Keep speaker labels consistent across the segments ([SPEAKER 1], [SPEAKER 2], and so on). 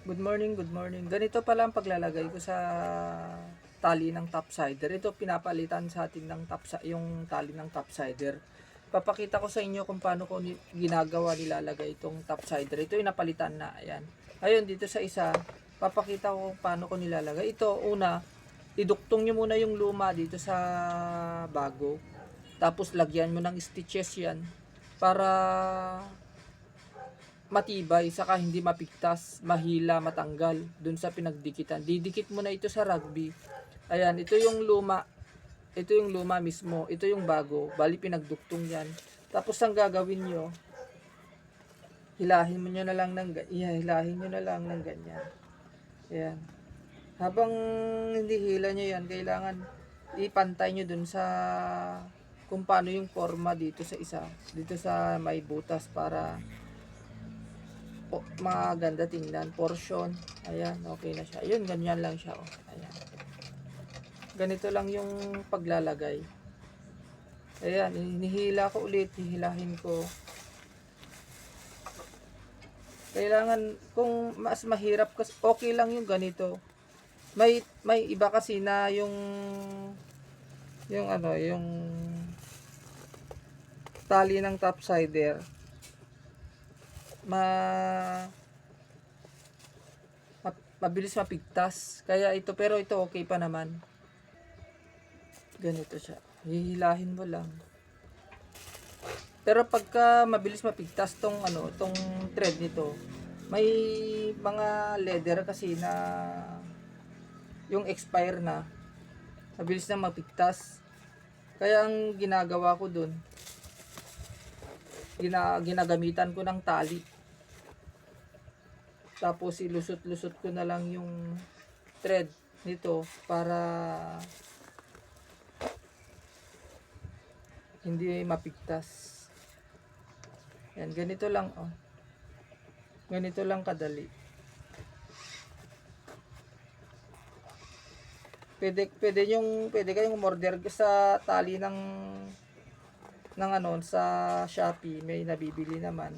[SPEAKER 1] Good morning, good morning. Ganito pala ang paglalagay ko sa tali ng topsider. Ito pinapalitan sa atin ng yung tali ng topsider. Papakita ko sa inyo kung paano ko ginagawa nilalagay itong topsider. Ito yung napalitan na. Ayan. Ayun, dito sa isa, papakita ko kung paano ko nilalagay. Ito, una, iduktong nyo muna yung luma dito sa bago. Tapos lagyan mo ng stitches yan para matibay saka hindi mapigtas, mahila, matanggal dun sa pinagdikitan. Didikit mo na ito sa rugby. Ayan, ito yung luma. Ito yung luma mismo. Ito yung bago. Bali pinagduktong yan. Tapos ang gagawin nyo, hilahin mo nyo na lang ng hilahin nyo na lang ng ganyan. Ayan. Habang hindi hila nyo yan, kailangan ipantay nyo dun sa kung paano yung forma dito sa isa. Dito sa may butas para maganda tingnan, portion. Ayan, okay na siya. Ayun, ganyan lang siya. Oh. Ayan. Ganito lang yung paglalagay. Ayan, hinihila ko ulit, hihilahin ko. Kailangan, kung mas mahirap, kasi okay lang yung ganito. May iba kasi na yung tali ng topsider mabilis mapigtas. Kaya ito, pero ito okay pa naman. Ganito siya. Hihilahin mo lang. Pero pagka mabilis mapigtas tong thread nito, may mga leather kasi na yung expire na, mabilis na mapigtas. Kaya ang ginagawa ko dun, ginagamitan ko ng tali. Tapos ilusot-lusot ko na lang yung thread nito para hindi mapigtas. Yan, ganito lang oh. Ganito lang kadali. Pwede kayong umorder sa tali ng sa Shopee, may nabibili naman.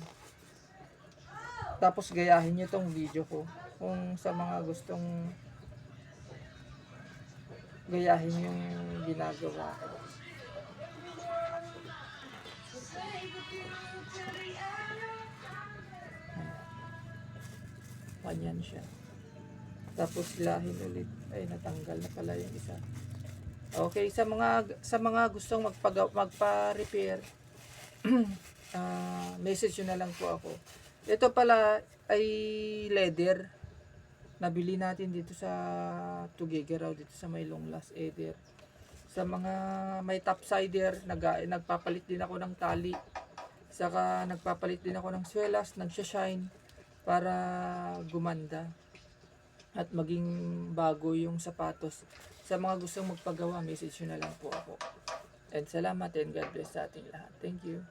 [SPEAKER 1] Tapos gayahin nyo tong video ko kung sa mga gustong gayahin yung ginagawa ko. Ganyan siya. Tapos hilahin ulit. Ay, natanggal na pala yung isa. Okay, sa mga gustong magpa-repair, message nyo na lang po ako. Ito pala ay leather. Nabili natin dito sa Tugigaraw, dito sa may Long Last Eder. Sa mga may topsider, nagpapalit din ako ng tali. Saka nagpapalit din ako ng swelas, nagsha-shine para gumanda at maging bago yung sapatos. Sa mga gustong magpagawa, message nyo na lang po ako. And salamat and God bless sa ating lahat. Thank you.